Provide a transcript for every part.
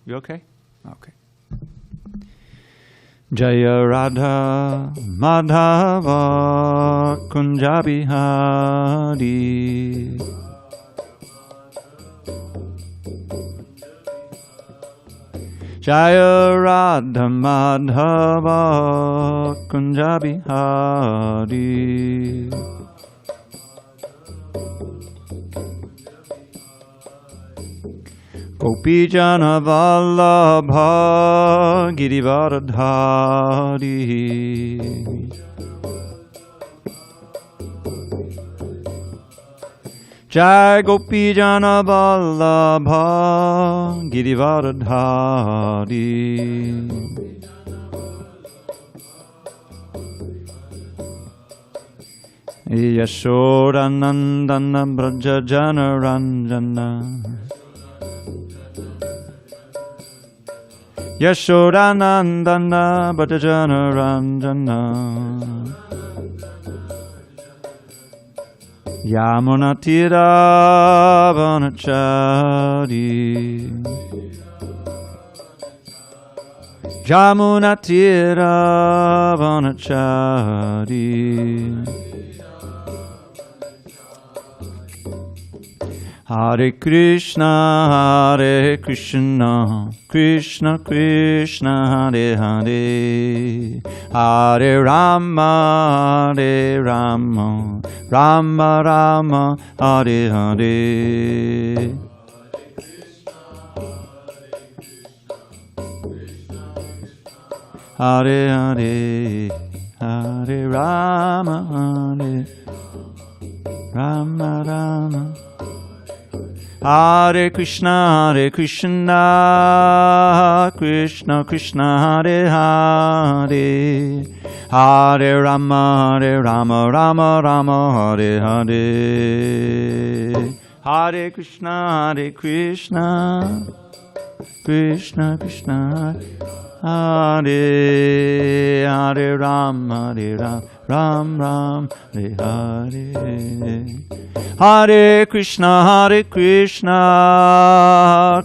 You okay? Okay. Jaya Radha Madhava Kunja Bihari Jaya Radha Madhava Kunja Bihari Gopijana Vallabha Girivaradhari Jai Gopijana Vallabha Girivaradhari Yashodanandana Braja Janaranjana Yashodanandana Bhajana Ranjana Yamunatira Vanachari Yamunatira Vanachari Hare Krishna, Krishna Krishna, Hare Hare, Hare Rama, Rama Rama, Hare Hare. Hare Hare, Hare Rama, Hare Rama Rama. Hare Krishna, Krishna Krishna, Hare Hare, Hare Rama, Rama Rama, Hare Hare. Hare Krishna, Krishna Krishna, Hare Hare Rama, Ram Hare Hare. Hare Krishna,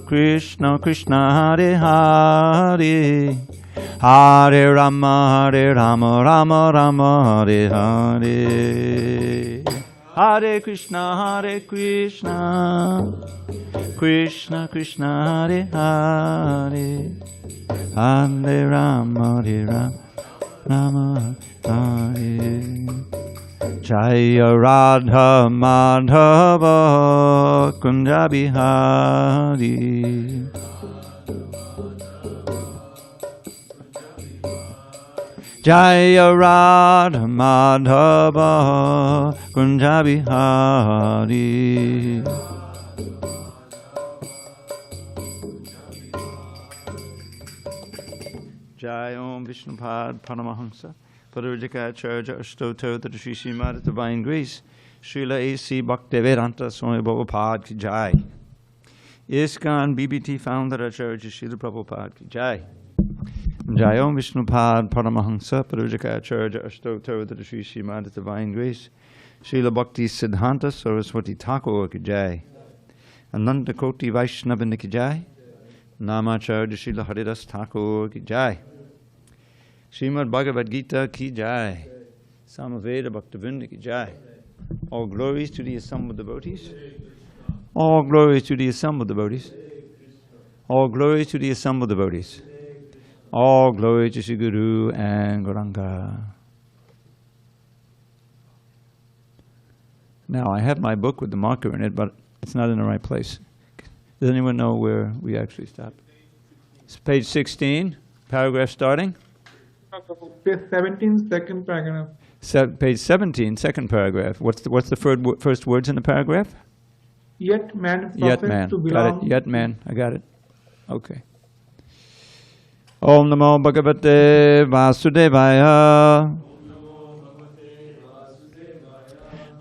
Krishna Krishna, Hare Hare, Hare Rama, Rama Rama, Hare Hare. Hare Krishna, Krishna Krishna, Hare Hare, Hare Rama, Rama Hare. Jaya Radha Madhava Kunja Bihari Jaya Radha Madhava Kunja Bihari Jai Om Vishnupad Paramahamsa Parvajikacharya Ashtoto to the Sri Srimad Divine Grace Srila A.C. Bhaktivedanta Swami Prabhupada Ki Jai ISKCON BBT Founder Acharya Srila Prabhupada Ki Jai Jai Om Vishnupad Paramahamsa Parvajikacharya Ashtoto to the Sri Srimad Divine Grace Srila Bhakti Siddhanta Saraswati Thakur Ki Jai Ananta Koti Vaishnavanda Ki Jai Namacharya Srila Haridas Thakur Ki Jai Srimad Bhagavad Gita Ki Jai Samaveda Bhaktivinoda Ki Jai. All glories to the assembled devotees. All glories to the assembled devotees. All glories to the assembled devotees. All glory to Sri Guru and Gauranga. Now I have my book with the marker in it, but it's not in the right place. Does anyone know where we actually stop? It's page 16, paragraph starting. Page 17, second paragraph. Page 17, second paragraph. What's the first words in the paragraph? Yet man Yet man. to belong. Got it. Yet man. I got it. Okay. Om Namo Bhagavate Vasudevaya.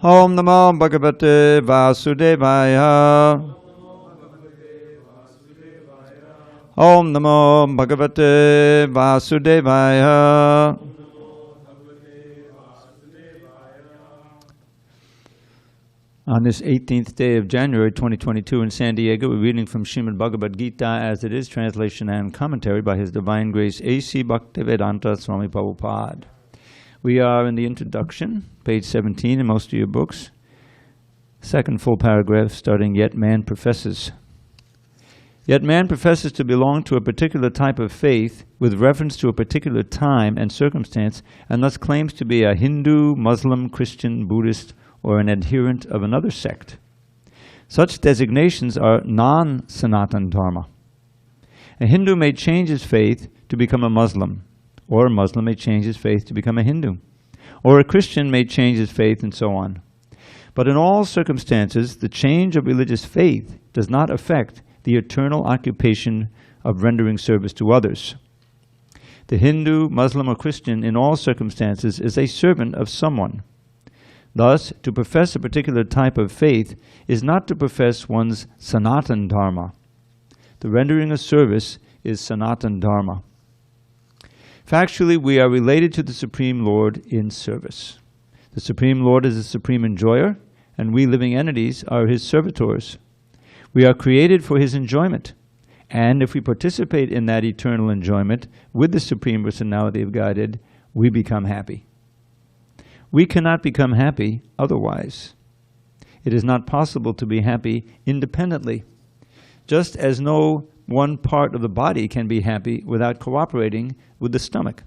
Om Namo Bhagavate Vasudevaya. Om Namo Bhagavate Vasudevaya. On this 18th day of January 2022 in San Diego, we're reading from Srimad Bhagavad Gita as it is, translation and commentary by His Divine Grace A.C. Bhaktivedanta Swami Prabhupada. We are in the introduction, page 17 in most of your books. Second full paragraph starting, yet man professes. Yet man professes to belong to a particular type of faith with reference to a particular time and circumstance, and thus claims to be a Hindu, Muslim, Christian, Buddhist, or an adherent of another sect. Such designations are non-Sanatana Dharma. A Hindu may change his faith to become a Muslim, or a Muslim may change his faith to become a Hindu, or a Christian may change his faith, and so on. But in all circumstances, the change of religious faith does not affect the eternal occupation of rendering service to others. The Hindu, Muslim, or Christian in all circumstances is a servant of someone. Thus, to profess a particular type of faith is not to profess one's Sanatana Dharma. The rendering of service is Sanatana Dharma. Factually, we are related to the Supreme Lord in service. The Supreme Lord is the supreme enjoyer, and we living entities are His servitors. We are created for His enjoyment, and if we participate in that eternal enjoyment with the Supreme Personality of Godhead, we become happy. We cannot become happy otherwise. It is not possible to be happy independently, just as no one part of the body can be happy without cooperating with the stomach.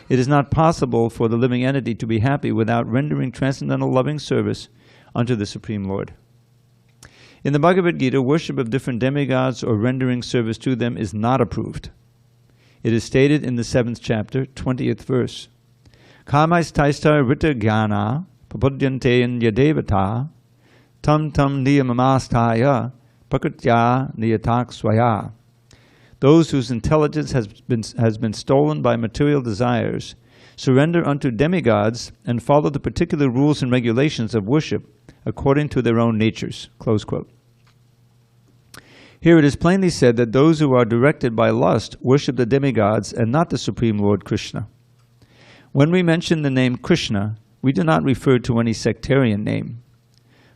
It is not possible for the living entity to be happy without rendering transcendental loving service unto the Supreme Lord. In the Bhagavad Gita, worship of different demigods or rendering service to them is not approved. It is stated in the 7th chapter, 20th verse, Kamais taista rita jnana papudyanteyan yadevata tam niyamamastaya prakritya niyatak swaya. Those whose intelligence has been stolen by material desires surrender unto demigods and follow the particular rules and regulations of worship according to their own natures. Close quote. Here it is plainly said that those who are directed by lust worship the demigods and not the Supreme Lord Krishna. When we mention the name Krishna, we do not refer to any sectarian name.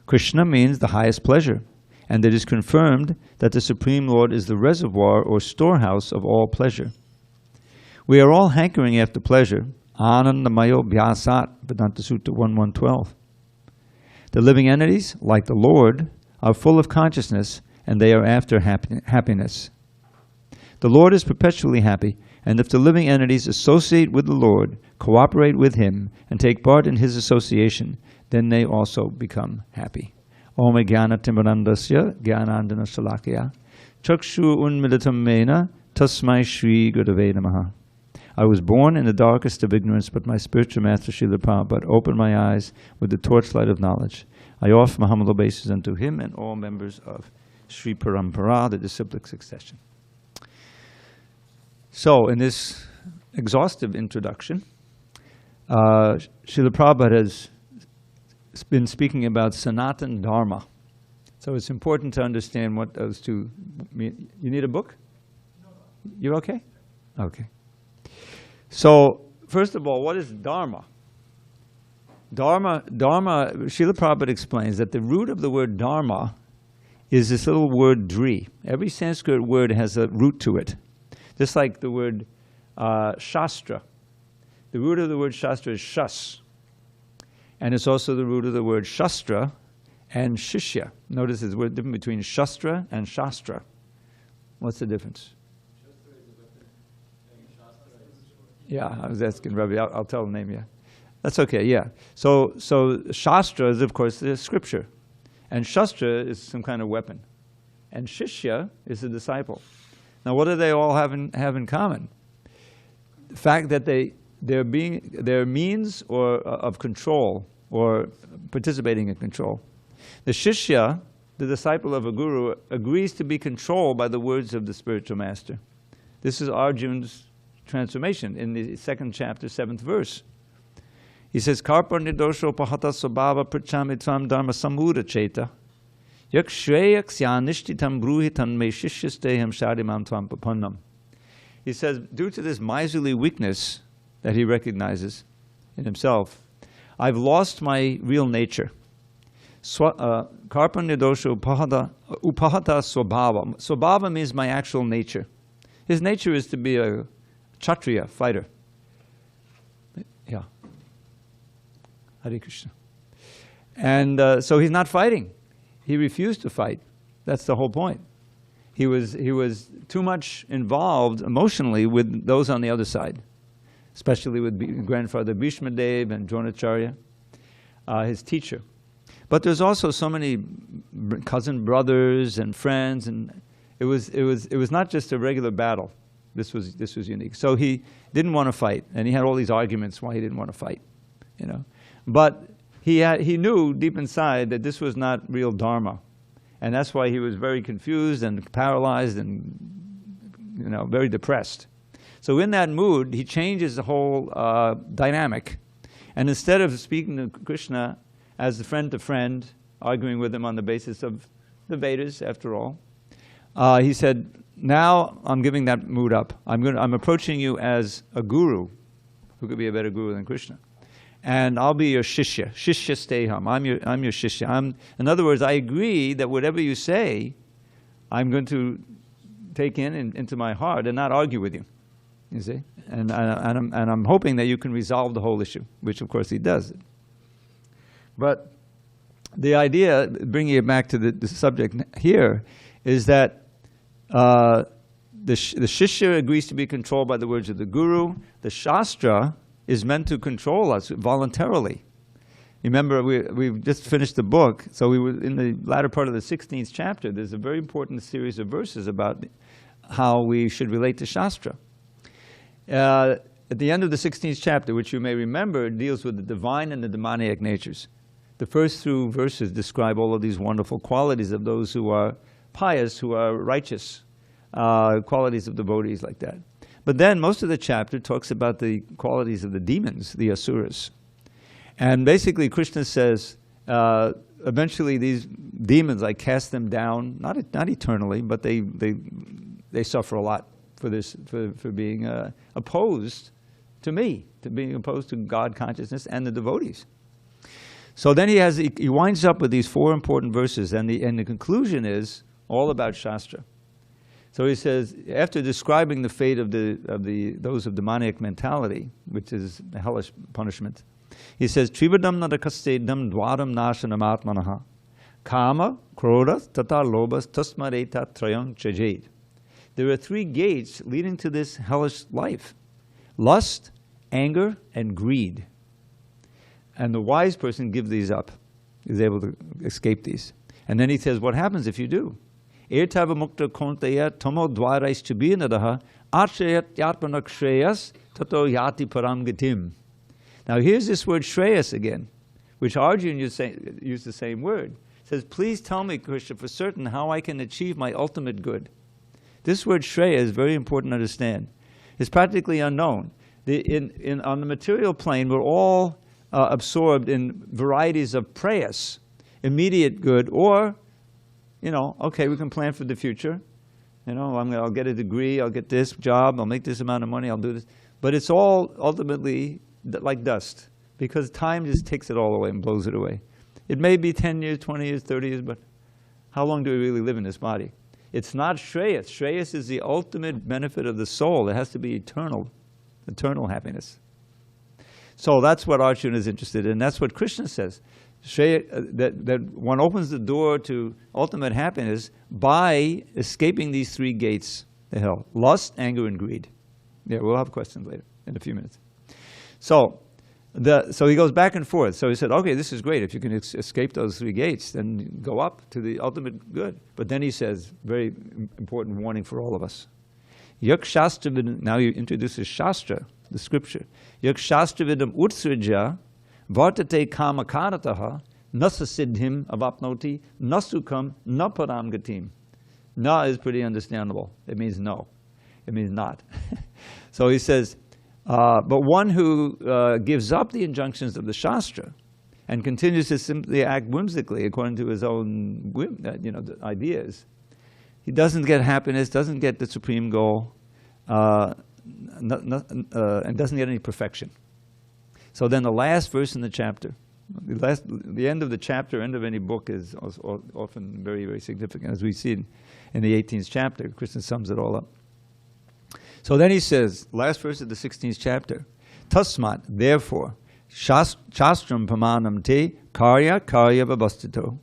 Krishna means the highest pleasure, and it is confirmed that the Supreme Lord is the reservoir or storehouse of all pleasure. We are all hankering after pleasure. Anandamayo Bhyasat, Vedanta Sutta 1.1.12. The living entities, like the Lord, are full of consciousness, and they are after happiness. The Lord is perpetually happy, and if the living entities associate with the Lord, cooperate with Him, and take part in His association, then they also become happy. Om Jnana Timbrandasya Jnanandana Shalakya Chakshu Unmilitam Mena Tasmai Shri Gurave Namaha. I was born in the darkest of ignorance, but my spiritual master Srila Prabhupada opened my eyes with the torchlight of knowledge. I offer my humble obeisances unto him and all members of Sri Parampara, the disciplic succession. So, in this exhaustive introduction, Srila Prabhupada has been speaking about Sanatana Dharma. So it's important to understand what those two mean. You need a book? You're okay? Okay. So, first of all, what is Dharma? Dharma, Srila Prabhupada explains that the root of the word Dharma is this little word dri. Every Sanskrit word has a root to it. Just like the word Shastra. The root of the word Shastra is Shas. And it's also the root of the word Shastra and Shishya. Notice there's a word difference between Shastra and Shastra. What's the difference? Yeah, I was asking Ravi. I'll tell the name, yeah. That's okay, yeah. So Shastra is, of course, the scripture. And Shastra is some kind of weapon. And Shishya is the disciple. Now, what do they all have in common? The fact that they're means of control or participating in control. The Shishya, the disciple of a guru, agrees to be controlled by the words of the spiritual master. This is Arjuna's transformation in the 2nd chapter, 7th verse. He says, Karpa nidosho pahata sabhava prachamitam dharma samuda cheta yak shreyaksya nishtitam bruhitam me shishyasteham shadimam tvam papannam. He says, due to this miserly weakness that he recognizes in himself, I've lost my real nature. Karpanya dosha upahata swabhava. Swabhava means my actual nature. His nature is to be a kshatriya, fighter. Yeah. Hare Krishna. And so he's not fighting. He refused to fight. That's the whole point. He was too much involved emotionally with those on the other side, especially with grandfather Bhishma Dev and Dronacharya, his teacher. But there's also so many cousin brothers and friends, and it was not just a regular battle. This was unique. So he didn't want to fight, and he had all these arguments why he didn't want to fight, you know. But he knew deep inside that this was not real dharma, and that's why he was very confused and paralyzed and, you know, very depressed. So in that mood, he changes the whole dynamic, and instead of speaking to Krishna as a friend to friend, arguing with him on the basis of the Vedas, after all, he said, now I'm giving that mood up. I'm approaching you as a guru. Who could be a better guru than Krishna? And I'll be your shishya. Shishya steham. I'm your shishya. In other words, I agree that whatever you say, I'm going to take into my heart and not argue with you. You see? And I'm hoping that you can resolve the whole issue, which of course he does. But the idea, bringing it back to the subject here, is that the shishya agrees to be controlled by the words of the guru. The shastra is meant to control us voluntarily. Remember, we've just finished the book, so we were in the latter part of the 16th chapter. There's a very important series of verses about how we should relate to shastra. At the end of the 16th chapter, which you may remember, deals with the divine and the demoniac natures. The first two verses describe all of these wonderful qualities of those who are pious, who are righteous, qualities of devotees like that. But then most of the chapter talks about the qualities of the demons, the asuras. And basically Krishna says, eventually these demons, I cast them down, not eternally, but they suffer a lot for this, for being opposed to me, to being opposed to God consciousness and the devotees. So then he winds up with these four important verses, and the conclusion is all about Shastra. So he says, after describing the fate of those of demoniac mentality, which is a hellish punishment, he says, Trivadam nadakastedam dvaram nashanam atmanaha kama, krodha, tata lobas, tasmareta trayam chajed. There are three gates leading to this hellish life: lust, anger, and greed. And the wise person gives these up, is able to escape these. And then he says, what happens if you do? Ertava mukta konteya tomo dvarais chabinadaha achayat yatmanak shreyas tato yati param gatim. Now here's this word shreyas again, which Arjuna used the same word. It says, please tell me, Krishna, for certain how I can achieve my ultimate good. This word shreya is very important to understand. It's practically unknown. On the material plane, we're all absorbed in varieties of prayas, immediate good, or, you know, okay, we can plan for the future. You know, I'll get a degree, I'll get this job, I'll make this amount of money, I'll do this. But it's all ultimately like dust, because time just takes it all away and blows it away. It may be 10 years, 20 years, 30 years, but how long do we really live in this body? It's not Shreyas. Shreyas is the ultimate benefit of the soul. It has to be eternal happiness. So that's what Arjuna is interested in. That's what Krishna says. That one opens the door to ultimate happiness by escaping these three gates to hell: lust, anger, and greed. Yeah, we'll have questions later in a few minutes. So he goes back and forth. So he said, okay, this is great. If you can escape those three gates, then go up to the ultimate good. But then he says, very important warning for all of us. Yak shastra vidam, now he introduces Shastra, the scripture. Yak shastra vidam utsrija vartate kama karataha nasasiddhim avapnoti nasukam naparam gatim. Na is pretty understandable. It means no. It means not. So he says, but one who gives up the injunctions of the Shastra and continues to simply act whimsically according to his own ideas, he doesn't get happiness, doesn't get the supreme goal, and doesn't get any perfection. So then the last verse in the chapter, The end of the chapter, end of any book is also often very, very significant, as we see in the 18th chapter. Krishna sums it all up. So then he says, last verse of the 16th chapter, Tasmat, therefore, Shastram Pramanam te karya vavastito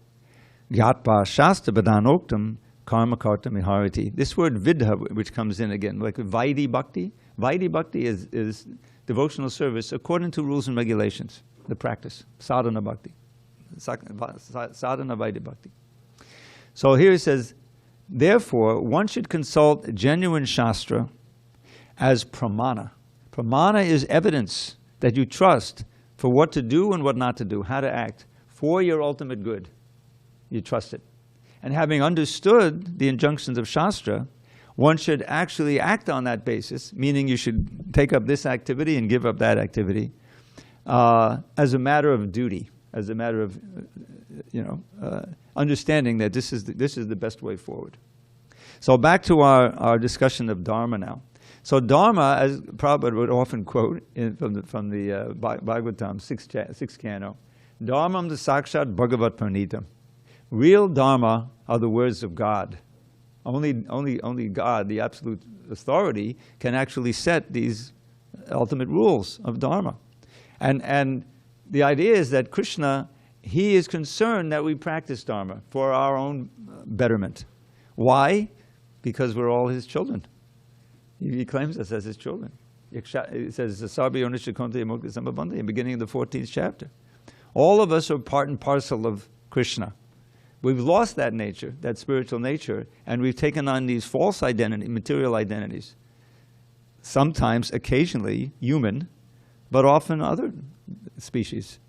gyatpa shastra vadanoktam karma karta miharati. This word vidha, which comes in again, like Vaidhi Bhakti. Vaidhi Bhakti is devotional service according to rules and regulations, the practice, sadhana bhakti. Sadhana Vaidhi Bhakti. So here he says, therefore, one should consult genuine shastra as pramana. Pramana is evidence that you trust for what to do and what not to do, how to act for your ultimate good. You trust it. And having understood the injunctions of Shastra, one should actually act on that basis, meaning you should take up this activity and give up that activity as a matter of duty, as a matter of understanding that this is the best way forward. So back to our discussion of Dharma now. So Dharma, as Prabhupada would often quote from the Bhagavad Gita, sixth canto, Dharmam the Sakshat Bhagavat Pranita. Real Dharma are the words of God. Only God, the absolute authority, can actually set these ultimate rules of Dharma. And the idea is that Krishna, he is concerned that we practice Dharma for our own betterment. Why? Because we're all his children. He claims us as his children. It says, in the beginning of the 14th chapter. All of us are part and parcel of Krishna. We've lost that nature, that spiritual nature, and we've taken on these false identities, material identities. Sometimes, occasionally, human, but often other species.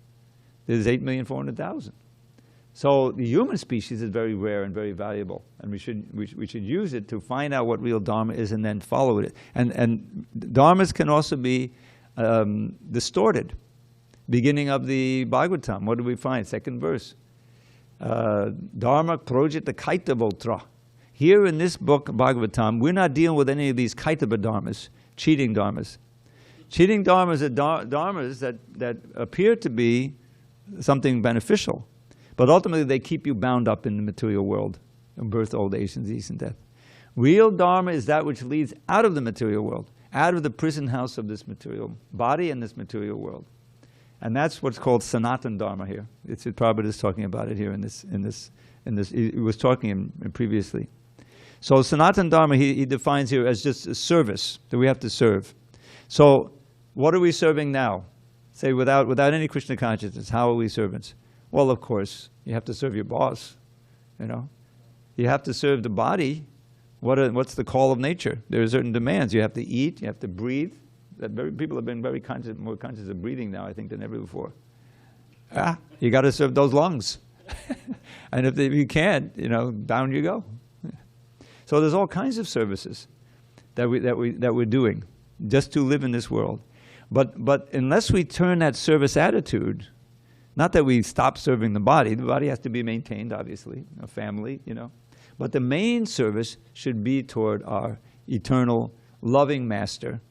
There's 8,400,000. So the human species is very rare and very valuable, and we should use it to find out what real Dharma is and then follow it. And Dharmas can also be distorted. Beginning of the Bhagavatam, what do we find? Second verse. Dharma projita kaitavotra. Here in this book, Bhagavatam, we're not dealing with any of these kaitava dharmas, cheating dharmas. Cheating dharmas are dharmas that appear to be something beneficial, but ultimately they keep you bound up in the material world, in birth, old age, and disease and death. Real Dharma is that which leads out of the material world, out of the prison house of this material body and this material world. And that's what's called Sanatana Dharma here. Prabhupada is talking about it here in this. He was talking previously. So Sanatana Dharma he defines here as just a service that we have to serve. So what are we serving now? Say without any Krishna consciousness, how are we servants? Well, of course, you have to serve your boss. You have to serve the body. What's the call of nature? There are certain demands. You have to eat. You have to breathe. People have been more conscious of breathing now, I think, than ever before. You got to serve those lungs, and if you can't, down you go. So there's all kinds of services that we're doing just to live in this world. But unless we turn that service attitude, not that we stop serving the body has to be maintained, obviously, a family, But the main service should be toward our eternal, loving master,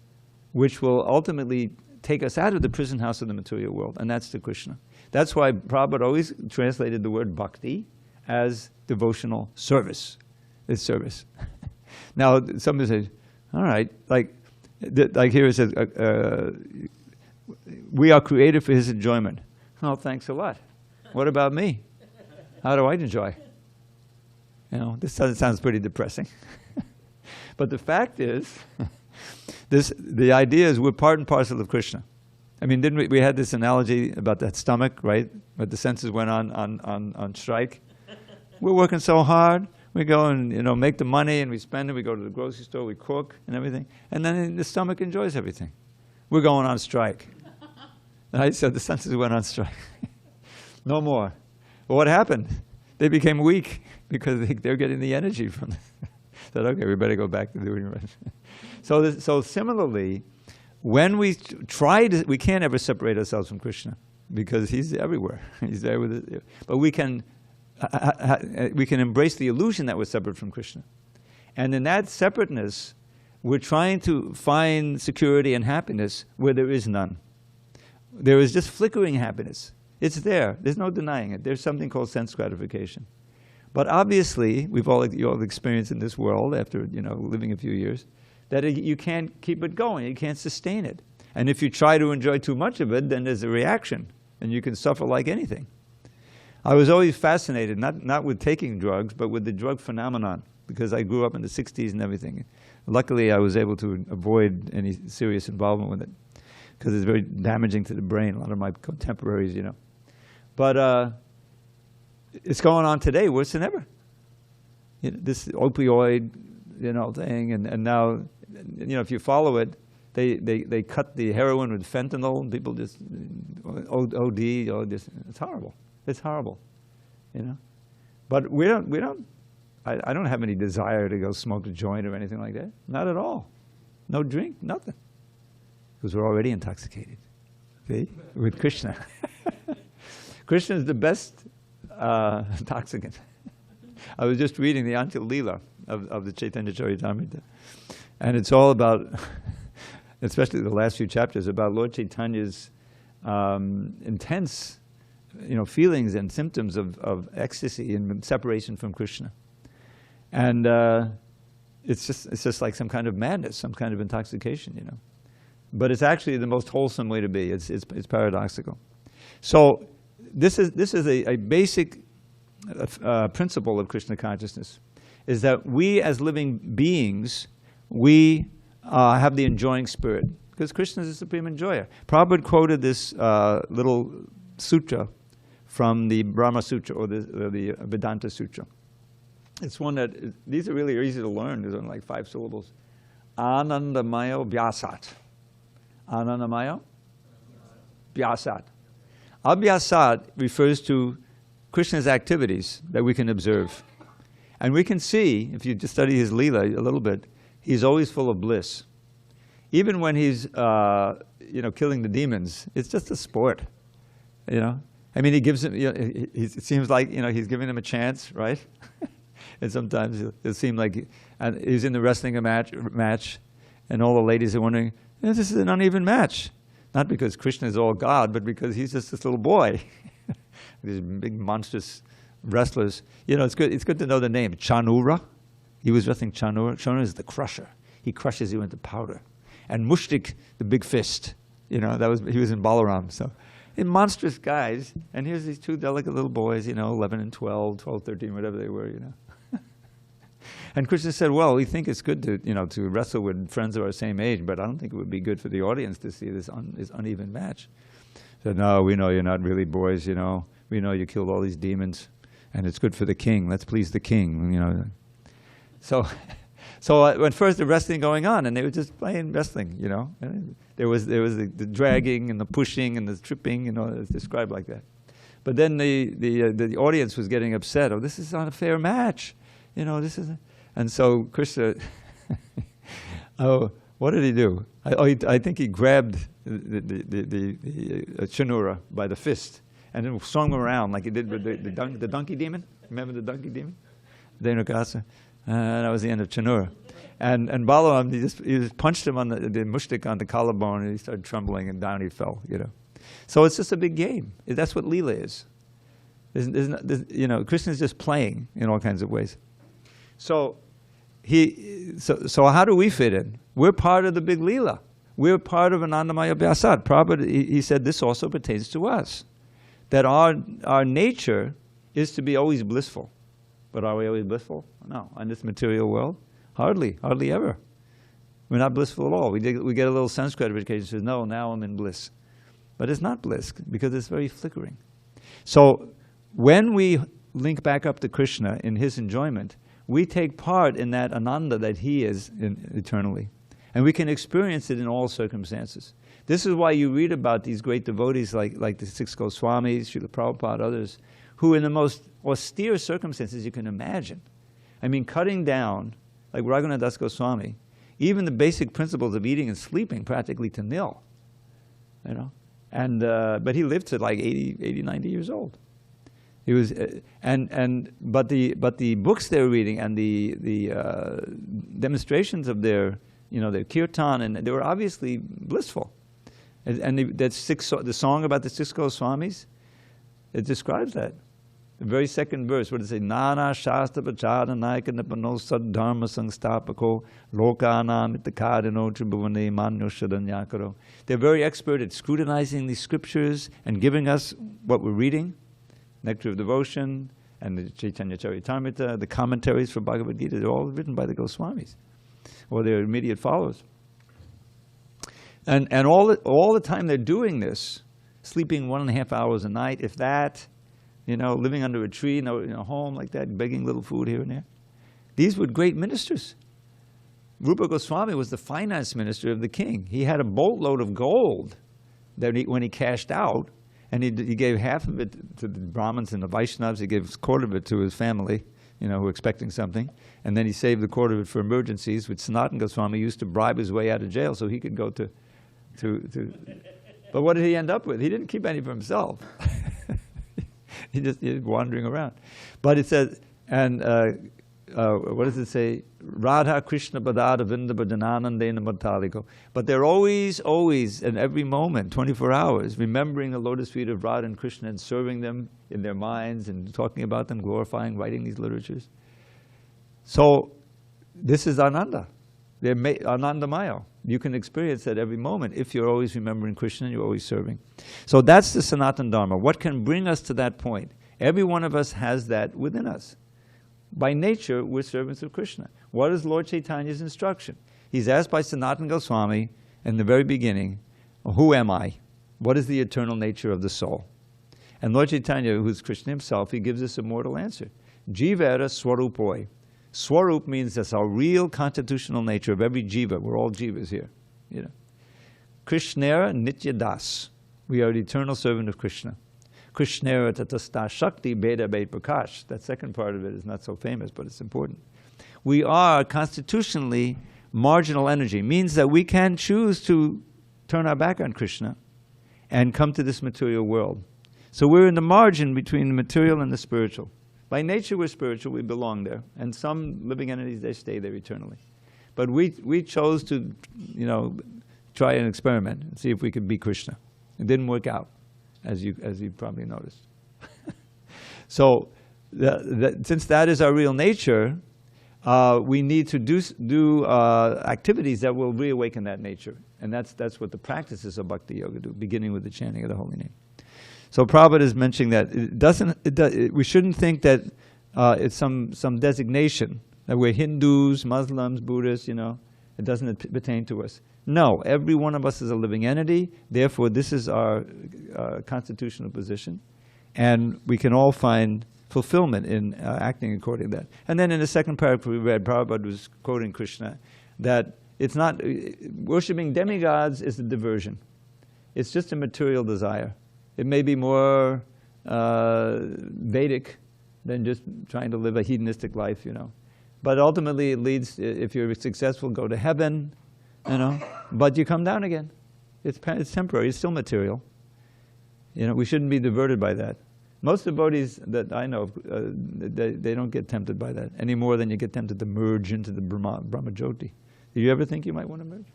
which will ultimately take us out of the prison house of the material world, and that's the Krishna. That's why Prabhupada always translated the word bhakti as devotional service. It's service. Now, somebody says, all right, like here it says, we are created for his enjoyment. Oh, thanks a lot. What about me? How do I enjoy? This sounds pretty depressing. But the fact is, the idea is we're part and parcel of Krishna. I mean, didn't we had this analogy about that stomach, right? Where the senses went on strike. We're working so hard. We go and make the money and we spend it. We go to the grocery store, we cook and everything, and then the stomach enjoys everything. We're going on strike. Right? So the senses went on strike. No more. But what happened? They became weak because they're getting the energy from it. Said, okay, we better go back to doing it. So similarly, when we we can't ever separate ourselves from Krishna because he's everywhere. He's there with us. But we can embrace the illusion that we're separate from Krishna. And in that separateness, we're trying to find security and happiness where there is none. There is just flickering happiness. It's there. There's no denying it. There's something called sense gratification. But obviously, you all experienced in this world after, living a few years, that you can't keep it going. You can't sustain it. And if you try to enjoy too much of it, then there's a reaction, and you can suffer like anything. I was always fascinated, not with taking drugs, but with the drug phenomenon, because I grew up in the 60s and everything. Luckily, I was able to avoid any serious involvement with it, because it's very damaging to the brain, a lot of my contemporaries, But it's going on today worse than ever. This opioid, thing, and now, if you follow it, they cut the heroin with fentanyl, and people just OD. It's horrible. It's horrible, But I don't have any desire to go smoke a joint or anything like that. Not at all. No drink, nothing. Because we're already intoxicated. See? With Krishna. Krishna is the best intoxicant. I was just reading the Antya Leela of the Chaitanya Charitamrita. And it's all about, especially the last few chapters, about Lord Chaitanya's intense feelings and symptoms of ecstasy and separation from Krishna. And it's just like some kind of madness, some kind of intoxication, But it's actually the most wholesome way to be. It's paradoxical. So this is a basic principle of Krishna consciousness, is that we as living beings, we have the enjoying spirit, because Krishna is the supreme enjoyer. Prabhupada quoted this little sutra from the Brahma Sutra or the Vedanta Sutra. It's one that, these are really easy to learn. There's only like 5 syllables. Anandamayo Vyasat. Anandamayo Vyasat. Abhyasat refers to Krishna's activities that we can observe. And we can see, if you just study his Leela a little bit, he's always full of bliss. Even when he's killing the demons, it's just a sport. I mean, he gives him, it seems like, he's giving them a chance, right? And sometimes it seems like he's in the wrestling match, and all the ladies are wondering, this is an uneven match. Not because Krishna is all God, but because he's just this little boy. These big monstrous wrestlers. It's good to know the name. Chanura. He was wrestling Chanura. Chanura is the crusher. He crushes you into powder. And Mushtik, the big fist. He was in Balaram. So, monstrous guys. And here's these 2 delicate little boys, 11 and 12, 13, whatever they were, And Krishna said, well, we think it's good to wrestle with friends of our same age, but I don't think it would be good for the audience to see this uneven match. He said, no, we know you're not really boys, We know you killed all these demons, and it's good for the king. Let's please the king, So at first the wrestling going on, and they were just playing wrestling, And there was the dragging and the pushing and the tripping, it's described like that. But then the audience was getting upset. Oh, this is not a fair match. This is, and so Krishna, what did he do? I think he grabbed the Chanura by the fist and then swung him around like he did with the donkey demon. Remember the donkey demon? Dhenukasa. That was the end of Chanura. And Balaram, he just punched him on the mushtik on the collarbone, and he started trembling, and down he fell. So it's just a big game. That's what Leela is. Krishna's just playing in all kinds of ways. So how do we fit in? We're part of the big Leela. We're part of Anandamaya Vyasat. Prabhupada, he said this also pertains to us, that our nature is to be always blissful. But are we always blissful? No. In this material world, hardly ever. We're not blissful at all. We get a little sense gratification. Says, no, now I'm in bliss. But it's not bliss, because it's very flickering. So when we link back up to Krishna in his enjoyment, we take part in that ananda that he is eternally. And we can experience it in all circumstances. This is why you read about these great devotees like the 6 Goswamis, Srila Prabhupada, others, who in the most austere circumstances you can imagine. I mean, cutting down, like Raghunath Das Goswami, even the basic principles of eating and sleeping practically to nil. But he lived to like 80, 90 years old. He was, but the books they were reading and the demonstrations of their kirtan, and they were obviously blissful. And the song about the 6 Goswamis, It describes that. The very second verse, what does it say? Nana shastra pachada naikana pano sad dharma sangstapako lokanam itakadino tribhuvane manyo shadanyakaro. They're very expert at scrutinizing these scriptures and giving us what we're reading, Nectar of Devotion, and the Chaitanya Charitamrita, the commentaries for Bhagavad Gita. They're all written by the Goswamis, or their immediate followers. And all the time they're doing this, sleeping 1.5 hours a night, if that, living under a tree in a home like that, begging little food here and there. These were great ministers. Rupa Goswami was the finance minister of the king. He had a boatload of gold that when he cashed out, and he gave half of it to the Brahmins and the Vaishnavas. He gave a quarter of it to his family, who were expecting something. And then he saved the quarter of it for emergencies, which Sanatana Goswami used to bribe his way out of jail so he could go to. But what did he end up with? He didn't keep any for himself. He was wandering around. But it says, and what does it say? Radha Krishna Padada Vinda Bhajananandena Mataliko. But they're always, in every moment, 24 hours, remembering the lotus feet of Radha and Krishna and serving them in their minds and talking about them, glorifying, writing these literatures. So this is Ananda. They're Anandamaya. You can experience that every moment if you're always remembering Krishna and you're always serving. So that's the Sanatana Dharma. What can bring us to that point? Every one of us has that within us. By nature, we're servants of Krishna. What is Lord Chaitanya's instruction? He's asked by Sanatana Goswami in the very beginning, who am I? What is the eternal nature of the soul? And Lord Chaitanya, who's Krishna himself, he gives us a mortal answer. Jivera swarupoi. Swarup means that's our real constitutional nature of every jiva. We're all jivas here. Krishnera nitya das. We are the eternal servant of Krishna. Krishnera tatasta shakti beda bed prakash. That second part of it is not so famous, but it's important. We are constitutionally marginal energy. Means that we can choose to turn our back on Krishna and come to this material world. So we're in the margin between the material and the spiritual. By nature, we're spiritual, we belong there. And some living entities, they stay there eternally. But we chose to, try an experiment and see if we could be Krishna. It didn't work out, as you probably noticed. So, since that is our real nature, we need to do activities that will reawaken that nature. And that's what the practices of Bhakti Yoga do, beginning with the chanting of the holy name. So Prabhupada is mentioning that we shouldn't think that it's some designation, that we're Hindus, Muslims, Buddhists, it doesn't pertain to us. No, every one of us is a living entity, therefore this is our constitutional position, and we can all find fulfillment in acting according to that. And then in the second paragraph we read, Prabhupada was quoting Krishna, that it's not, worshipping demigods is a diversion. It's just a material desire. It may be more Vedic than just trying to live a hedonistic life, But ultimately it leads, if you're successful, go to heaven, But you come down again. It's temporary, it's still material. We shouldn't be diverted by that. Most devotees that I know, they don't get tempted by that any more than you get tempted to merge into the Brahmajyoti. Did you ever think you might want to merge?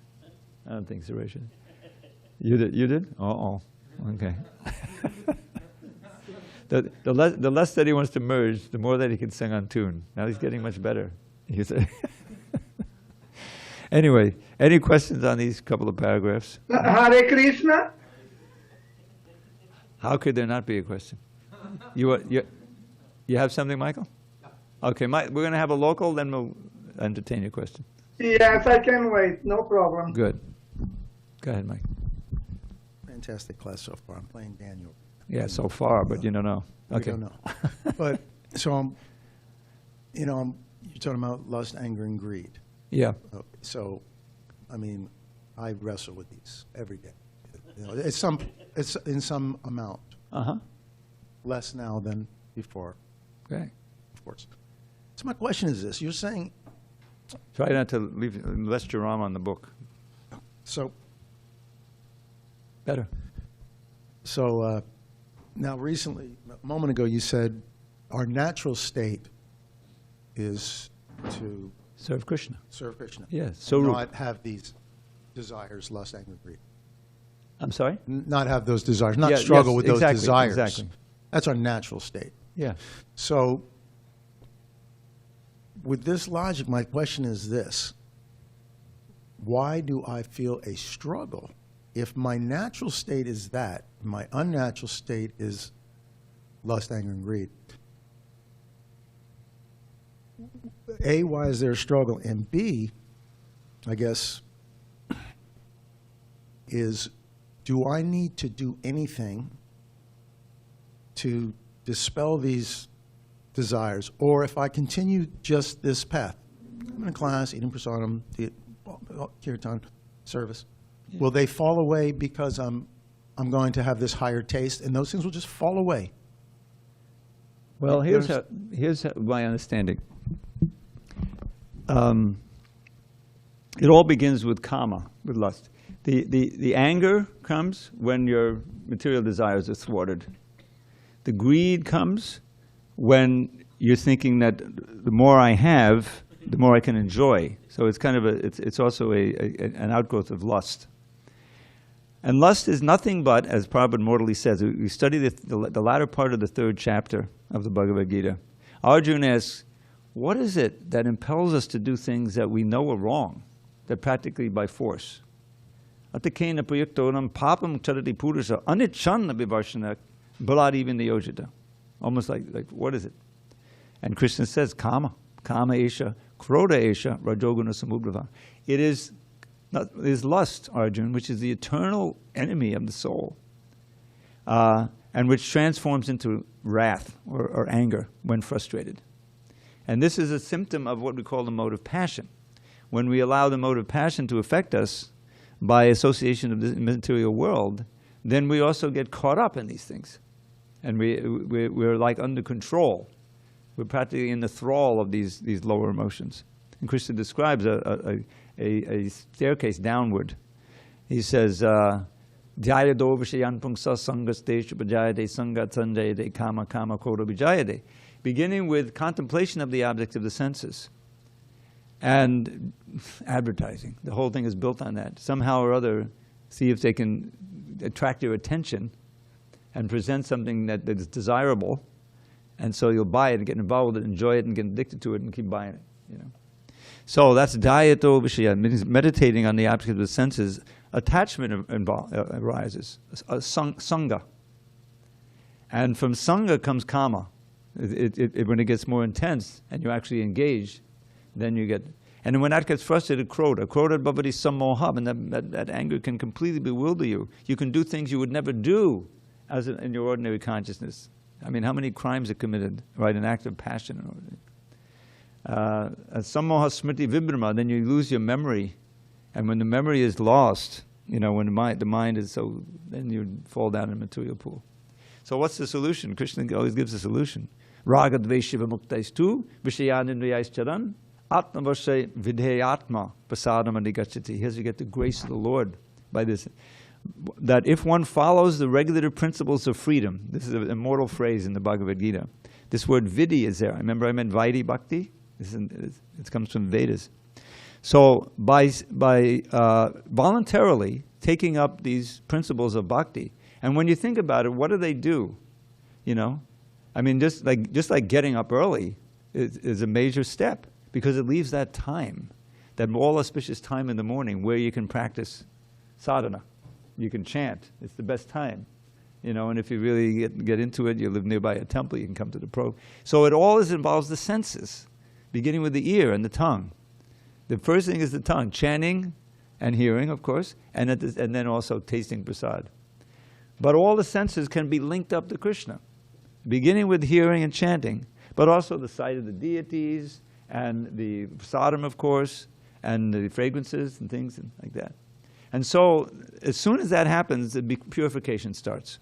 I don't think so, Rachel. You did? Uh-oh. Okay. The less that he wants to merge, the more that he can sing on tune. Now he's getting much better. Anyway, any questions on these couple of paragraphs? Hare Krishna. How could there not be a question? You have something, Michael? Okay, we're going to have a local, then we'll entertain your question. Yes, I can wait. No problem. Good. Go ahead, Mike. Fantastic class so far. I'm playing Daniel. Yeah, so far, but you don't know. Okay. We don't know. But so you're talking about lust, anger, and greed. Yeah. So, I wrestle with these every day. It's in some amount. Less now than before. Okay. Of course. So my question is this: you're saying. Try not to leave less Jaram on the book. So. Better. So now recently, a moment ago, you said our natural state is to serve Krishna. Serve Krishna. Yes. So not have these desires, lust, anger, greed. I'm sorry? Not have those desires. Not struggle with those desires. Exactly. That's our natural state. Yeah. So with this logic, my question is this. Why do I feel a struggle if my natural state is that, my unnatural state is lust, anger, and greed? A, why is there a struggle? And B, I guess, is do I need to do anything to dispel these desires? Or if I continue just this path, I'm in class, eating prasadam, kirtan, service, will they fall away because I'm going to have this higher taste, and those things will just fall away? Well, here's my understanding. It all begins with kama, with lust. The anger comes when your material desires are thwarted. The greed comes when you're thinking that the more I have, the more I can enjoy. So it's kind of it's also an outgrowth of lust. And lust is nothing but, as Prabhupada mortally says, we study the latter part of the 3rd chapter of the Bhagavad Gita. Arjuna asks, what is it that impels us to do things that we know are wrong, that practically by force? Atakena prayuktonam papam charati purusha anichanna vivarshana baladi niyojita. Almost like what is it? And Krishna says, kama esha, krodha esha, rajoguna samudhrava. It is lust, Arjun, which is the eternal enemy of the soul, and which transforms into wrath or anger when frustrated. And this is a symptom of what we call the mode of passion. When we allow the mode of passion to affect us by association of the material world, then we also get caught up in these things. And we're like under control. We're practically in the thrall of these lower emotions. And Krishna describes a staircase downward. He says, Jayado vishayan pungsa sangashteshu bhajayade sangat sanjayade kama kama krodha vijayade. Beginning with contemplation of the objects of the senses and advertising. The whole thing is built on that. Somehow or other, see if they can attract your attention and present something that is desirable, and so you'll buy it and get involved with it, enjoy it, and get addicted to it, and keep buying it. You know. So that's dhyato vishaya, means meditating on the object of the senses. Attachment arises, sangha. And from sangha comes kama. When it gets more intense and you're actually engaged, then you get... And when that gets frustrated, krodha bhavati sammoha, and that anger can completely bewilder you. You can do things you would never do in your ordinary consciousness. I mean, how many crimes are committed, right? An act of passion. Sammoha smriti vibhrama, then you lose your memory. And when the memory is lost, you know, when the mind is so, then you fall down in a material pool. So what's the solution? Krishna always gives a solution. Raga dveshiva muktaistu vishayanindriyais atmavashay vidheyatma prasadam adhigachati. Here's you get the grace of the Lord by this. That if one follows the regulative principles of freedom, this is an immortal phrase in the Bhagavad Gita. This word vidhi is there. Remember I meant vaidhi bhakti? It comes from Vedas. So by voluntarily taking up these principles of bhakti, and when you think about it, what do they do? You know, I mean, just like getting up early is a major step, because it leaves that time, that all auspicious time in the morning where you can practice sadhana. You can chant. It's the best time. You know, and if you really get into it, you live nearby a temple, you can come to the program. So it always involves the senses, beginning with the ear and the tongue. The first thing is the tongue, chanting and hearing, of course, and then also tasting prasad. But all the senses can be linked up to Krishna, beginning with hearing and chanting, but also the sight of the deities and the prasadam, of course, and the fragrances and things like that. And so as soon as that happens, the purification starts.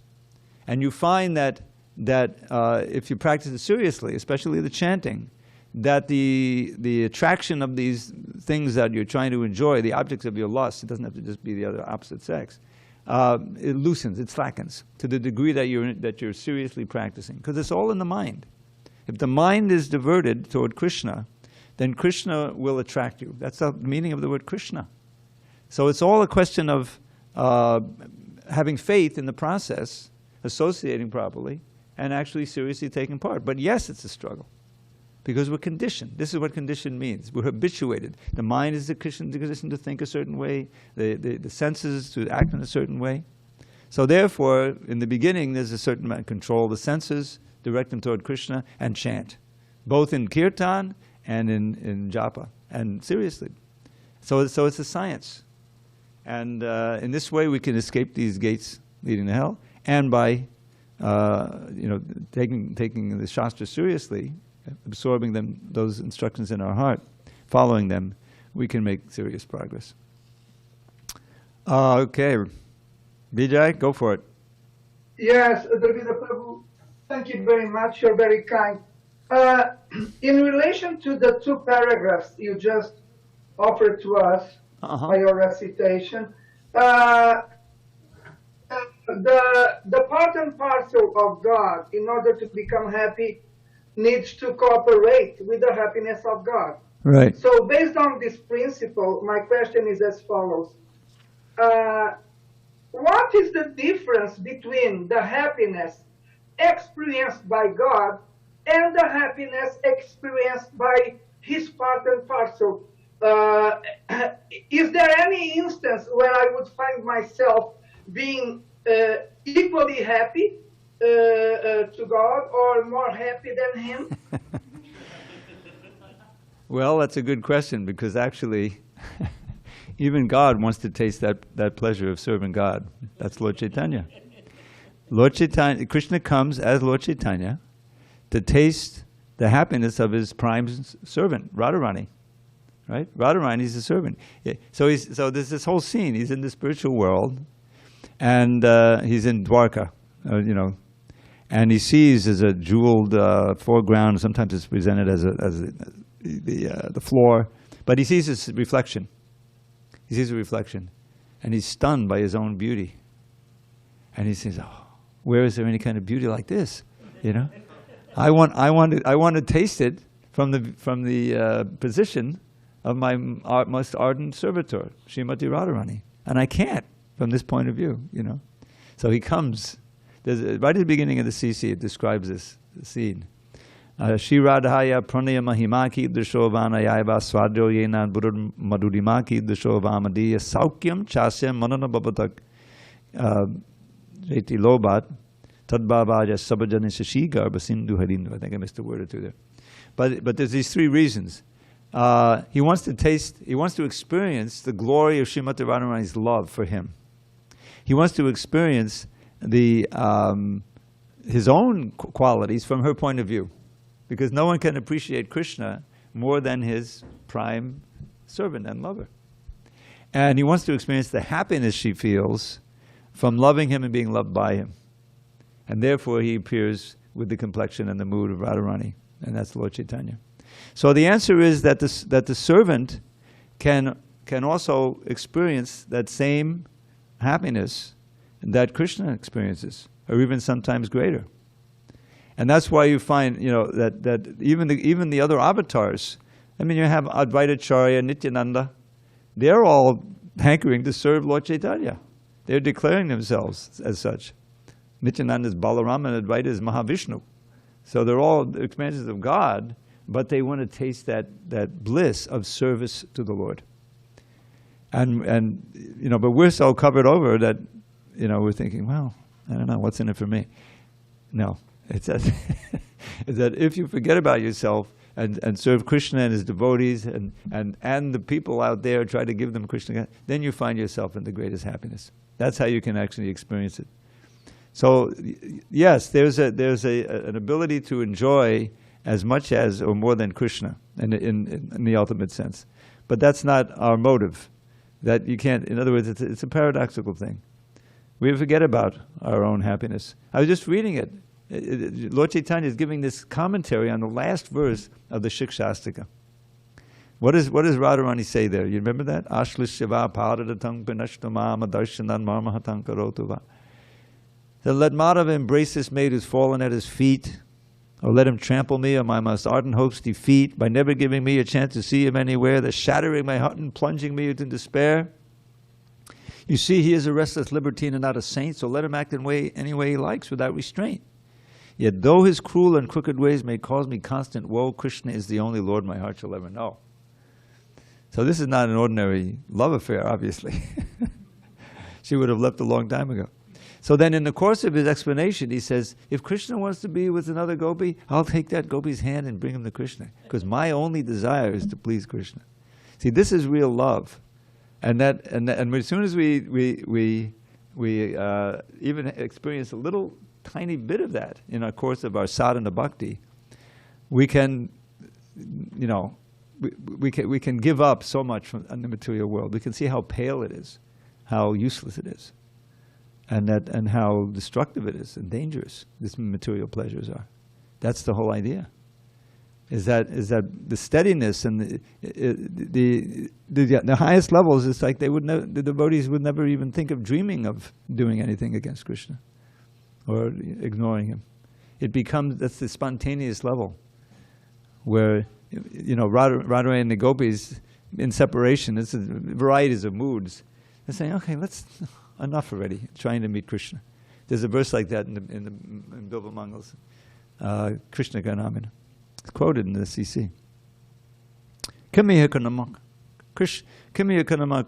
And you find that if you practice it seriously, especially the chanting, that the attraction of these things that you're trying to enjoy, the objects of your lust, it doesn't have to just be the other opposite sex, it loosens, it slackens to the degree that you're seriously practicing. Because it's all in the mind. If the mind is diverted toward Krishna, then Krishna will attract you. That's the meaning of the word Krishna. So it's all a question of having faith in the process, associating properly, and actually seriously taking part. But yes, it's a struggle. Because we're conditioned. This is what conditioned means. We're habituated. The mind is conditioned to think a certain way, the senses to act in a certain way. So therefore, in the beginning, there's a certain amount of control the senses, direct them toward Krishna, and chant. Both in kirtan and in japa, and seriously. So it's a science. And in this way, we can escape these gates leading to hell. And by taking the Shastra seriously, absorbing those instructions in our heart, following them, we can make serious progress. Okay. Vijay, go for it. Yes, Dravida Prabhu, thank you very much. You're very kind. In relation to the two paragraphs you just offered to us by your recitation, the part and parcel of God, in order to become happy, needs to cooperate with the happiness of God. Right. So based on this principle, my question is as follows. What is the difference between the happiness experienced by God and the happiness experienced by his part and parcel? Is there any instance where I would find myself being equally happy to God or more happy than him? Well, that's a good question, because actually even God wants to taste that pleasure of serving God. That's Lord Chaitanya. Lord Chaitanya, Krishna comes as Lord Chaitanya to taste the happiness of his prime servant, Radharani. Right? Radharani is a servant. So there's this whole scene. He's in the spiritual world, and he's in Dwarka, and he sees as a jeweled foreground. Sometimes it's presented as the floor, but he sees his reflection. He sees a reflection, and he's stunned by his own beauty. And he says, "Oh, where is there any kind of beauty like this? I want to taste it from the position of my most ardent servitor, Srimati Radharani, and I can't from this point of view, So he comes. Right at the beginning of the CC, it describes this scene. Shri Radhaya pranaya mahimaki drishovana swadyo yenan budur madurimaki drishovamadiya saukyam chasyam manana babatak reti lobat tadbhavaja sabajani shashi garba sindhu harindu. I think I missed a word or two there. But there's these three reasons. He wants to experience the glory of Srimati Radharani's love for him. He wants to experience his own qualities from her point of view. Because no one can appreciate Krishna more than his prime servant and lover. And he wants to experience the happiness she feels from loving him and being loved by him. And therefore he appears with the complexion and the mood of Radharani. And that's Lord Chaitanya. So the answer is that the servant can also experience that same happiness that Krishna experiences, or even sometimes greater. And that's why you find, that even the other avatars, you have Advaitacharya, Nityananda, they're all hankering to serve Lord Chaitanya. They're declaring themselves as such. Nityananda is Balarama and Advaita is Mahavishnu. So they're all expansions of God, but they want to taste that bliss of service to the Lord. But we're so covered over that, we're thinking, well, I don't know, what's in it for me? No. It's that if you forget about yourself and serve Krishna and his devotees and the people out there, try to give them Krishna, then you find yourself in the greatest happiness. That's how you can actually experience it. So yes, there's an ability to enjoy as much as or more than Krishna in the ultimate sense. But that's not our motive. That you can't, in other words, it's a paradoxical thing. We forget about our own happiness. I was just reading it. Lord Chaitanya is giving this commentary on the last verse of the Shikshastika. What does Radharani say there? You remember that? Ashlish shiva padadatang pinashtamama darshanan marmahatang karotuva. So let Madhava embrace this maid who's fallen at his feet, or let him trample me on my most ardent hope's defeat by never giving me a chance to see him anywhere, thus shattering my heart and plunging me into despair. You see, he is a restless libertine and not a saint, so let him act in any way he likes without restraint. Yet though his cruel and crooked ways may cause me constant woe, Krishna is the only Lord my heart shall ever know. So this is not an ordinary love affair, obviously. She would have left a long time ago. So then in the course of his explanation, he says, if Krishna wants to be with another gopi, I'll take that gopi's hand and bring him to Krishna. Because my only desire is to please Krishna. See, this is real love. And as soon as we even experience a little tiny bit of that in our course of our sadhana bhakti, we can, we can give up so much from the material world. We can see how pale it is, how useless it is, and how destructive it is and dangerous these material pleasures are. That's the whole idea. Is that the steadiness and the highest levels? It's like the devotees would never even think of dreaming of doing anything against Krishna or ignoring him. It becomes, that's the spontaneous level where Radha and the gopis in separation. It's varieties of moods. They're saying, okay, enough already, trying to meet Krishna. There's a verse like that in Bilba Mangal's Krishna Ganamina. It's quoted in the CC. Kamiyakanama Krishna Kamiyakanama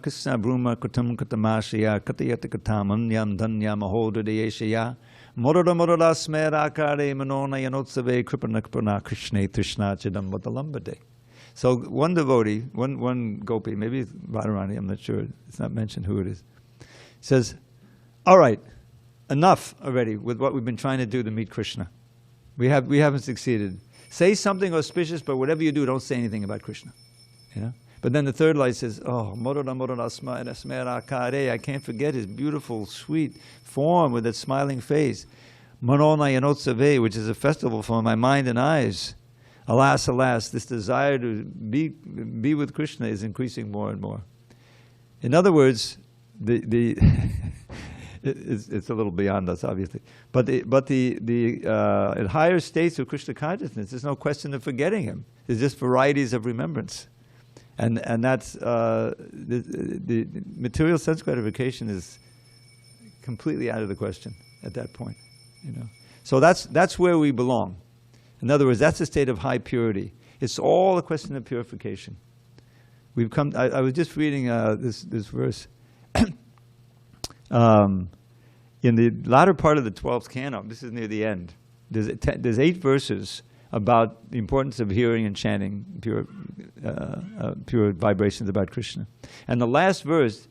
Krishna Bruma Kutam Katamashaya Katayata Katamam Yam Danya Mahoda Deyeshaya Morada Morada Smera Kare Manona Yanotsave Kripanakpana Krishna Trishna Chidam Vadalambade. So one devotee, one gopi, maybe it's Radharani, I'm not sure, it's not mentioned who it is, says, all right, enough already with what we've been trying to do to meet Krishna. We haven't succeeded. Say something auspicious, but whatever you do, don't say anything about Krishna. But then the third line says, oh, I can't forget his beautiful, sweet form with that smiling face. Manona Yanotsave, which is a festival for my mind and eyes. Alas, alas, this desire to be with Krishna is increasing more and more. In other words, it's a little beyond us, obviously. But at higher states of Krishna consciousness, there's no question of forgetting him. There's just varieties of remembrance. And that's, the material sense gratification is completely out of the question at that point. So that's where we belong. In other words, that's a state of high purity. It's all a question of purification. We've come. I was just reading this verse in the latter part of the 12th canto. This is near the end. There's 8 verses about the importance of hearing and chanting pure vibrations about Krishna, and the last verse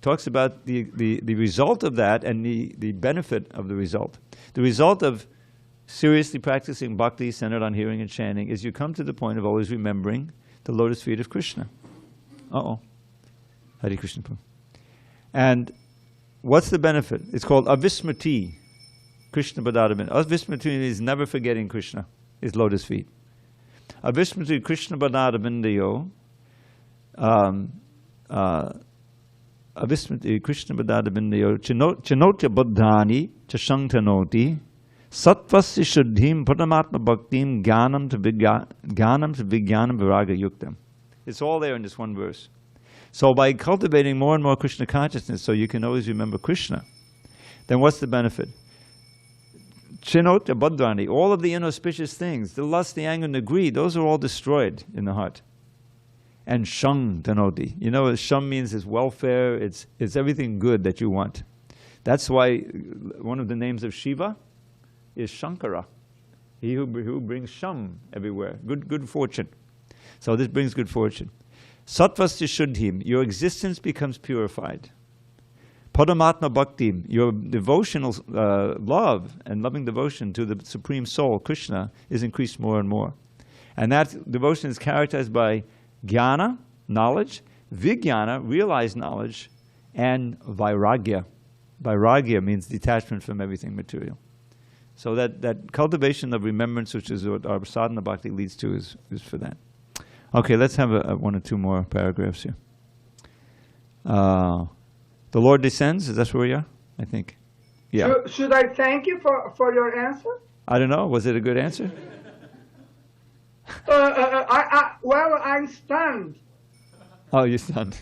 talks about the result of that and the benefit of the result. The result of seriously practicing bhakti centered on hearing and chanting is you come to the point of always remembering the lotus feet of Krishna. Hare Krishna. And what's the benefit? It's called avismriti, Krishna Padadaman. Avismriti is never forgetting Krishna, his lotus feet. Avismriti Krishna Padadamandayo, avismriti Krishna Padadamandayo, chanotya buddhani, chashangtanoti, Sattvasya shuddhim paramatma bhaktim gyanam to vijnanam viraga yuktam. It's all there in this one verse. So by cultivating more and more Krishna consciousness so you can always remember Krishna, then what's the benefit? Chinotya badrani, all of the inauspicious things, the lust, the anger, and the greed, those are all destroyed in the heart. And shang tanoti. Shang means it's welfare, it's everything good that you want. That's why one of the names of Shiva is Shankara, he who brings sham everywhere, good fortune. So this brings good fortune. Sattvasya shuddhim, your existence becomes purified. Paramatma bhaktim, your devotional love and loving devotion to the Supreme Soul, Krishna, is increased more and more. And that devotion is characterized by jnana, knowledge, vijnana, realized knowledge, and vairagya. Vairagya means detachment from everything material. So that cultivation of remembrance, which is what our sadhana bhakti leads to, is for that. Okay, let's have one or two more paragraphs here. The Lord descends, is that where we are? I think. Yeah. Should I thank you for your answer? I don't know. Was it a good answer? Well, I'm stunned. Oh, you're stunned.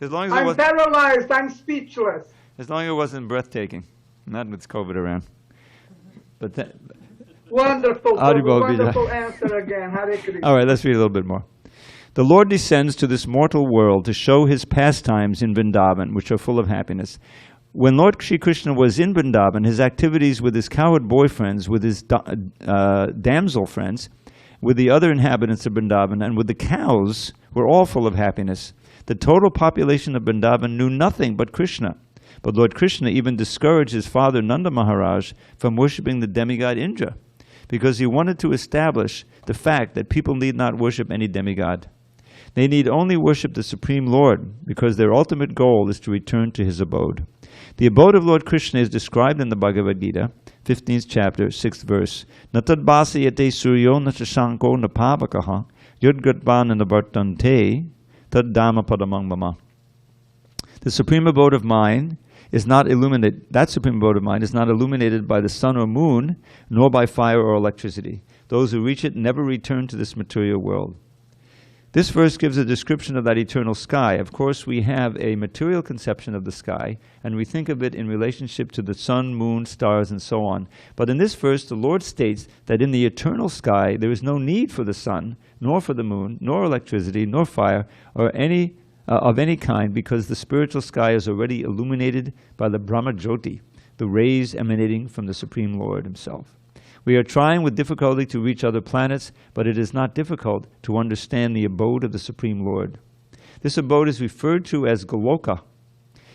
As long as it I'm was, paralyzed. I'm speechless. as long as it wasn't breathtaking, not with COVID around. But that, Wonderful, Audible Prabhu. Vijay. Wonderful answer again. Hare Krishna. all right, let's read a little bit more. The Lord descends to this mortal world to show his pastimes in Vrindavan, which are full of happiness. When Lord Sri Krishna was in Vrindavan, his activities with his cowherd boyfriends, with his damsel friends, with the other inhabitants of Vrindavan, and with the cows were all full of happiness. The total population of Vrindavan knew nothing but Krishna. But Lord Krishna even discouraged his father Nanda Maharaj from worshipping the demigod Indra, because he wanted to establish the fact that people need not worship any demigod. They need only worship the Supreme Lord, because their ultimate goal is to return to his abode. The abode of Lord Krishna is described in the Bhagavad Gita, 15th chapter, 6th verse. Natad basayate suryo natashanko napavakaha yudgatvan navartante tad dhamma padamang mama. The supreme abode of mind is not illuminated. That supreme abode of mind is not illuminated by the sun or moon, nor by fire or electricity. Those who reach it never return to this material world. This verse gives a description of that eternal sky. Of course, we have a material conception of the sky, and we think of it in relationship to the sun, moon, stars, and so on. But in this verse, the Lord states that in the eternal sky, there is no need for the sun, nor for the moon, nor electricity, nor fire, or any of any kind, because the spiritual sky is already illuminated by the Brahma Jyoti, the rays emanating from the Supreme Lord himself. We are trying with difficulty to reach other planets, but it is not difficult to understand the abode of the Supreme Lord. This abode is referred to as Goloka.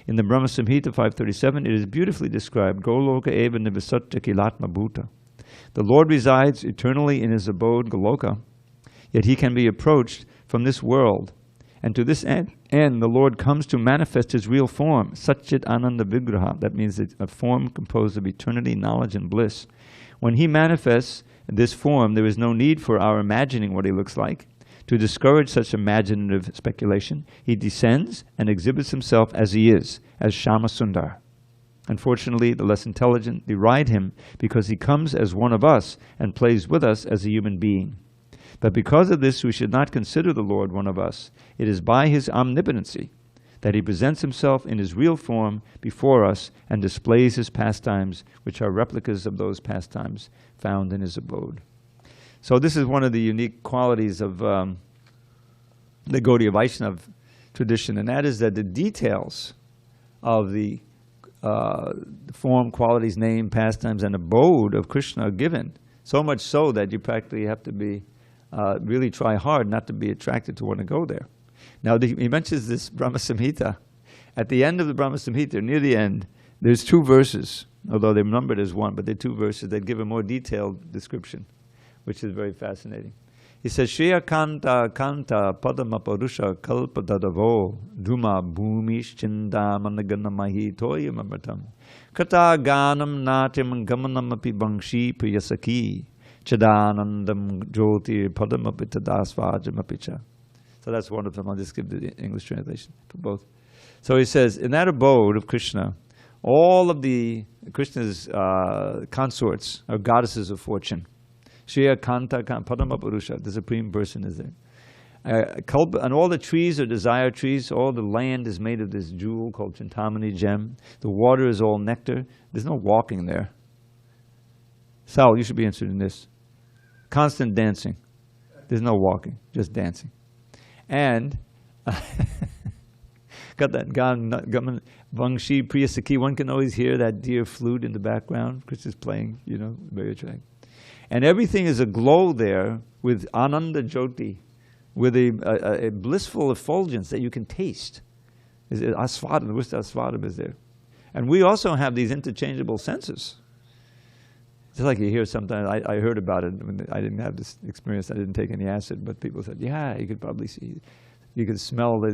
In the Brahma Samhita 537, it is beautifully described, Goloka eva nivisatya kilatma bhuta. The Lord resides eternally in his abode, Goloka, yet he can be approached from this world. And to this end, the Lord comes to manifest his real form, Satchit Ananda Vigraha. That means it's a form composed of eternity, knowledge, and bliss. When he manifests this form, there is no need for our imagining what he looks like. To discourage such imaginative speculation, he descends and exhibits himself as he is, as Shama Sundar. Unfortunately, the less intelligent deride him because he comes as one of us and plays with us as a human being. But because of this, we should not consider the Lord one of us. It is by his omnipotency that he presents himself in his real form before us and displays his pastimes, which are replicas of those pastimes found in his abode. So this is one of the unique qualities of the Gaudiya Vaishnava tradition, and that is that the details of the form, qualities, name, pastimes, and abode of Krishna are given, so much so that you practically have to be really try hard not to be attracted to want to go there. Now, he mentions this Brahma Samhita. At the end of the Brahma Samhita, near the end, there's two verses, although they're numbered as one, but they're two verses that give a more detailed description, which is very fascinating. He says, Shriya Kanta Kanta Padamaparusha Kalpadadavo Duma Bhumish Chinda Managanamahi Toyam Amatam Kata Ganam Natyam Gamanam Api Bangshi Priyasaki Chadanandam Jyoti Padamapitadasvajam Apicha. So that's one of them. I'll just give the English translation for both. So he says, in that abode of Krishna, all of the Krishna's consorts are goddesses of fortune. Shriya Kanta Padamapurusha, the Supreme Person is there. And all the trees are desire trees. All the land is made of this jewel called Chintamani gem. The water is all nectar. There's no walking there. Sal, you should be interested in this. Constant dancing. There's no walking, just dancing. And got that Vangshi Priyasaki. One can always hear that dear flute in the background. Krishna's playing, very attractive. And everything is aglow there with Ananda Jyoti, with a blissful effulgence that you can taste. Asvadam, the word asvadam is there. And we also have these interchangeable senses. Just like you hear sometimes, I heard about it. I didn't have this experience. I didn't take any acid, but people said, yeah, you could probably see, you could smell the,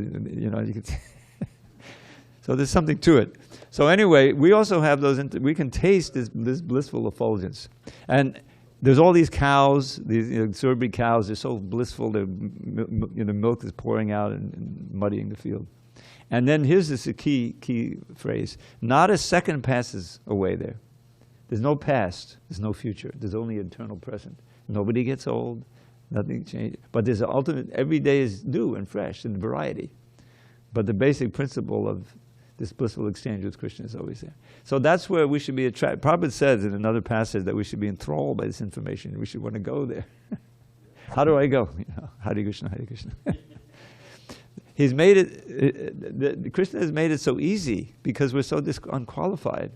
you could. So there's something to it. So anyway, we also have those, we can taste this blissful effulgence. And there's all these cows, these Surabhi cows, they're so blissful, milk is pouring out and muddying the field. And then here's this key phrase, not a second passes away there. There's no past, there's no future, there's only eternal present. Nobody gets old, nothing changes. But there's an ultimate, every day is new and fresh and variety. But the basic principle of this blissful exchange with Krishna is always there. So that's where we should be attracted. Prabhupada says in another passage that we should be enthralled by this information. We should want to go there. How do I go? Hare Krishna, Hare Krishna. He's made it, Krishna has made it so easy because we're so unqualified.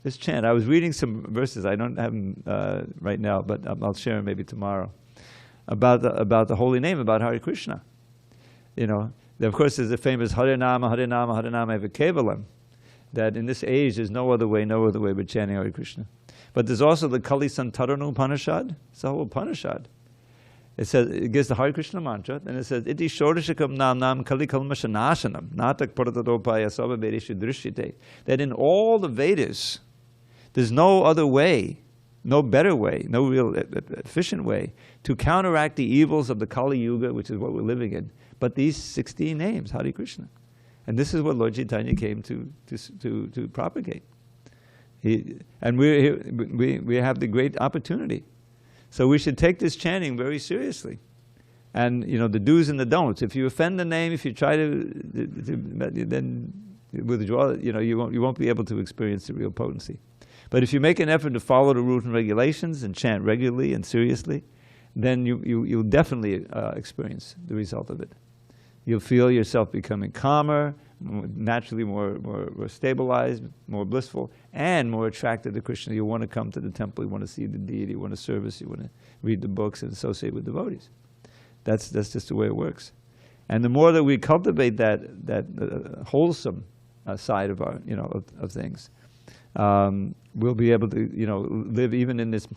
This chant, I was reading some verses, I don't have them right now, but I'll share them maybe tomorrow, about the holy name, about Hare Krishna. You know, of course there's the famous Hare Nama, Hare Nama, Hare Nama Eva Kevalam, that in this age there's no other way but chanting Hare Krishna. But there's also the Kali Santaranu Upanishad, it's a whole Upanishad. It says, it gives the Hare Krishna mantra, and it says, Iti Shodashakam Nam Nam Kali Kalmashanashanam, Natak Paratadopaya Sabhavedishu Drishyate. That in all the Vedas, there's no other way, no better way, no real efficient way to counteract the evils of the Kali Yuga, which is what we're living in, but these 16 names, Hare Krishna. And this is what Lord Chaitanya came to propagate. And we have the great opportunity. So we should take this chanting very seriously. And, you know, the do's and the don'ts. If you offend the name, if you try to then withdraw, you know, you won't be able to experience the real potency. But if you make an effort to follow the rules and regulations and chant regularly and seriously, then you'll definitely experience the result of it. You'll feel yourself becoming calmer, naturally more stabilized, more blissful, and more attracted to Krishna. You want to come to the temple, you want to see the deity, you want to service, you want to read the books and associate with devotees. That's just the way it works. And the more that we cultivate that wholesome side of our, of things, we'll be able to, live even in this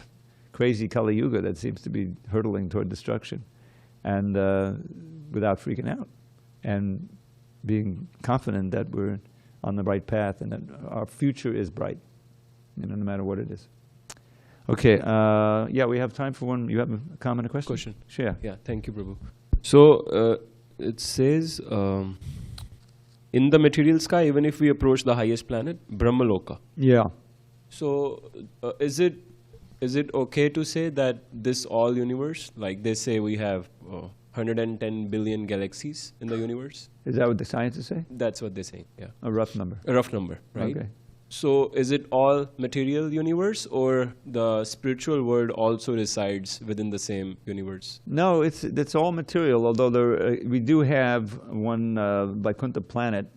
crazy Kali Yuga that seems to be hurtling toward destruction, and without freaking out, and being confident that we're on the right path and that our future is bright, no matter what it is. Okay, yeah, we have time for one. You have a comment or question? Sure. Yeah, thank you, Prabhu. So it says, in the material sky, even if we approach the highest planet, Brahmaloka. Yeah. So is it okay to say that this all universe, like they say we have 110 billion galaxies in the universe? Is that what the scientists say? That's what they say, yeah. A rough number. A rough number, right? Okay. So is it all material universe, or the spiritual world also resides within the same universe? No, it's all material, although we do have one Vaikuntha planet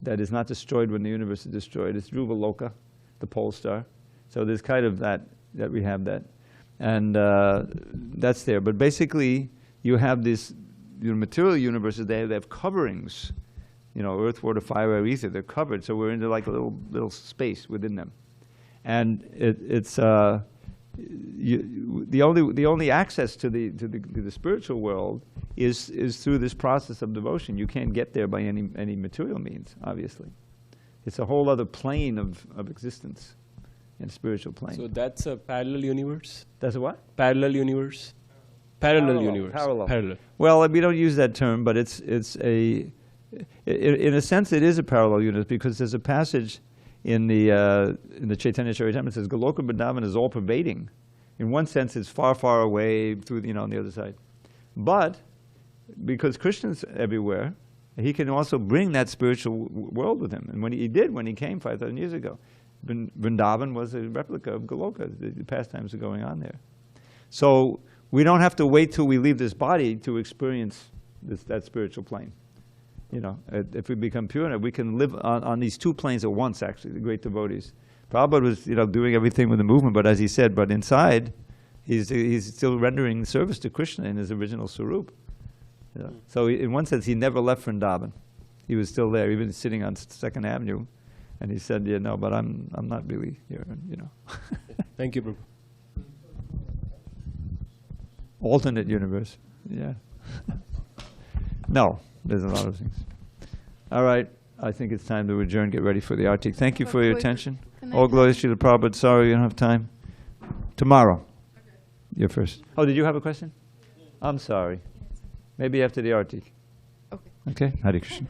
that is not destroyed when the universe is destroyed. It's Dhruvaloka, the pole star. So there's kind of that we have that. And that's there. But basically, you have this material universes, they have coverings. Earth, water, fire, air, ether, they're covered. So we're into like a little space within them. And it's the only access to the spiritual world is through this process of devotion. You can't get there by any material means, obviously. It's a whole other plane of existence, in spiritual plane. So that's a parallel universe? That's a what? Parallel universe. Parallel universe. Parallel. Well, we don't use that term, but in a sense, it is a parallel universe, because there's a passage in the Chaitanya Charitamrita that says Goloka Vrindavan is all pervading. In one sense, it's far, far away through on the other side. But because Krishna's everywhere, he can also bring that spiritual world with him. And when he came 5,000 years ago, Vrindavan was a replica of Goloka. The pastimes are going on there. So we don't have to wait till we leave this body to experience that spiritual plane. If we become pure, we can live on these two planes at once, actually, the great devotees. Prabhupada was, doing everything with the movement, but as he said, but inside, he's still rendering service to Krishna in his original Swarup. So in one sense, he never left Vrindavan. He was still there, even sitting on 2nd Avenue, and he said, no, but I'm not really here, Thank you, Prabhu. Alternate universe, yeah. No. There's a lot of things. All right, I think it's time to adjourn, get ready for the arti. Thank you for your attention. All glory to the Prabhupada. Sorry you don't have time. Tomorrow. You're first. Oh, did you have a question? I'm sorry. Maybe after the arti. Okay. Okay, Hare Krishna.